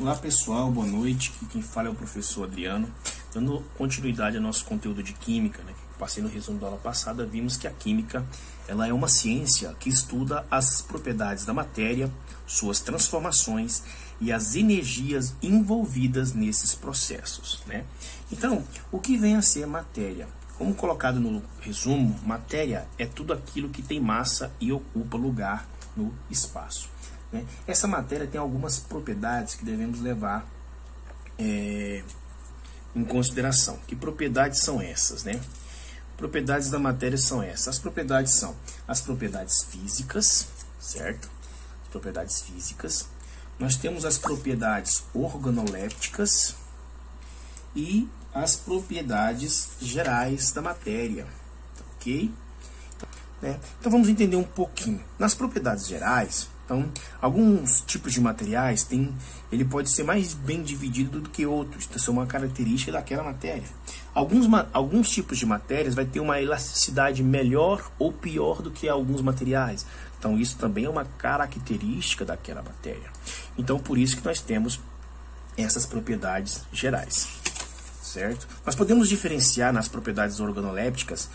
Olá pessoal, boa noite. Aqui quem fala é o professor Adriano. Dando continuidade ao nosso conteúdo de química, né? Passei no resumo da aula passada, vimos que a química ela é uma ciência que estuda as propriedades da matéria, suas transformações e as energias envolvidas nesses processos, né? Então, o que vem a ser matéria? Como colocado no resumo, matéria é tudo aquilo que tem massa e ocupa lugar no espaço, né? Essa matéria tem algumas propriedades que devemos levar em consideração. Que propriedades são essas, né? Propriedades da matéria são essas. As propriedades são as propriedades físicas, certo? As propriedades físicas. Nós temos as propriedades organolépticas e as propriedades gerais da matéria, ok? Então vamos entender um pouquinho. Nas propriedades gerais, então, alguns tipos de materiais ele pode ser mais bem dividido do que outros. Então, isso é uma característica daquela matéria. Alguns tipos de matérias vai ter uma elasticidade melhor ou pior do que alguns materiais. Então, isso também é uma característica daquela matéria. Então, por isso que nós temos essas propriedades gerais, certo? Nós podemos diferenciar nas propriedades organolépticas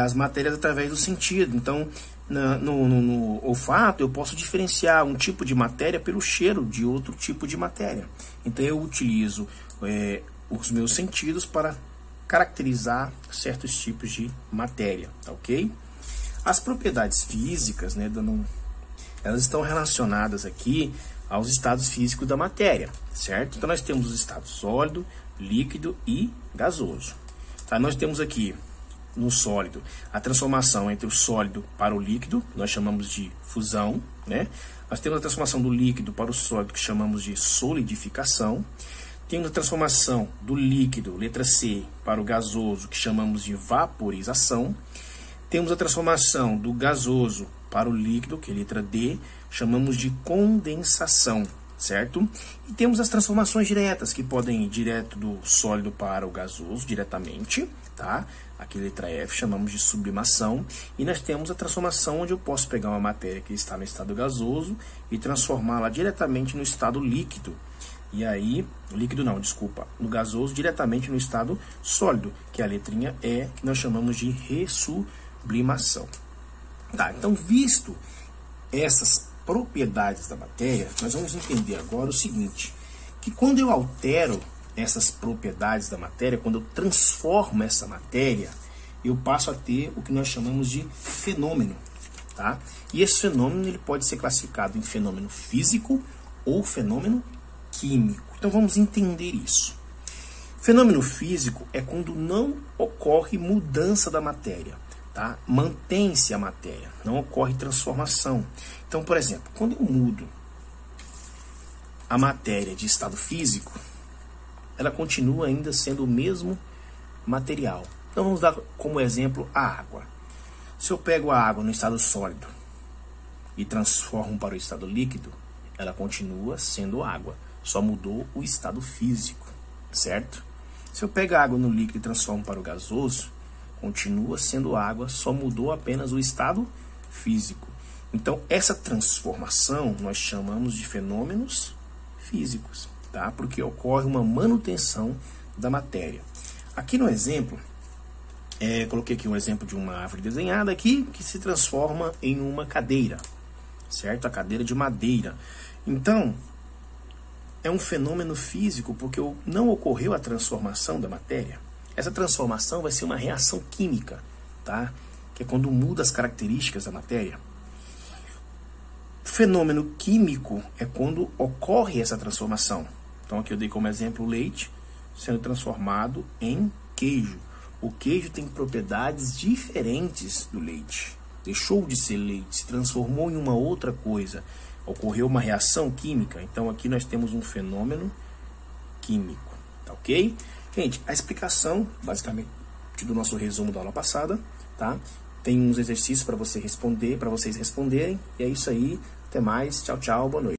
as matérias através do sentido. Então, no olfato, eu posso diferenciar um tipo de matéria pelo cheiro de outro tipo de matéria. Então, eu utilizo os meus sentidos para caracterizar certos tipos de matéria, tá ok? As propriedades físicas, né, elas estão relacionadas aqui aos estados físicos da matéria, certo? Então, nós temos os estados sólido, líquido e gasoso. Tá? Nós temos aqui no sólido a transformação entre o sólido para o líquido, que nós chamamos de fusão, né? Nós temos a transformação do líquido para o sólido, que chamamos de solidificação. Temos a transformação do líquido, letra C, para o gasoso, que chamamos de vaporização. Temos a transformação do gasoso para o líquido, que é letra D, chamamos de condensação, certo? E temos as transformações diretas, que podem ir direto do sólido para o gasoso, diretamente, tá? Aqui, letra F, chamamos de sublimação. E nós temos a transformação onde eu posso pegar uma matéria que está no estado gasoso e transformá-la diretamente no estado líquido. E aí, no gasoso, diretamente no estado sólido, que é a letrinha E, que nós chamamos de ressublimação. Tá, então, visto essas propriedades da matéria, nós vamos entender agora o seguinte, que quando eu altero essas propriedades da matéria, quando eu transformo essa matéria, eu passo a ter o que nós chamamos de fenômeno, tá? E esse fenômeno ele pode ser classificado em fenômeno físico ou fenômeno químico. Então vamos entender isso. Fenômeno físico é quando não ocorre mudança da matéria, tá? Mantém-se a matéria, não ocorre transformação. Então, por exemplo, quando eu mudo a matéria de estado físico, ela continua ainda sendo o mesmo material. Então vamos dar como exemplo a água. Se eu pego a água no estado sólido e transformo para o estado líquido, ela continua sendo água, só mudou o estado físico, certo? Se eu pego a água no líquido e transformo para o gasoso, continua sendo água, só mudou apenas o estado físico. Então essa transformação nós chamamos de fenômenos físicos, tá? Porque ocorre uma manutenção da matéria. Aqui no exemplo, coloquei aqui um exemplo de uma árvore desenhada aqui, que se transforma em uma cadeira, certo? A cadeira de madeira. Então, é um fenômeno físico porque não ocorreu a transformação da matéria. Essa transformação vai ser uma reação química, tá? Que é quando muda as características da matéria. Fenômeno químico é quando ocorre essa transformação. Então aqui eu dei como exemplo o leite sendo transformado em queijo. O queijo tem propriedades diferentes do leite. Deixou de ser leite, se transformou em uma outra coisa. Ocorreu uma reação química. Então aqui nós temos um fenômeno químico. Tá ok? Gente, a explicação, basicamente, do nosso resumo da aula passada, tá? Tem uns exercícios para vocês responderem. E é isso aí. Até mais. Tchau, tchau. Boa noite.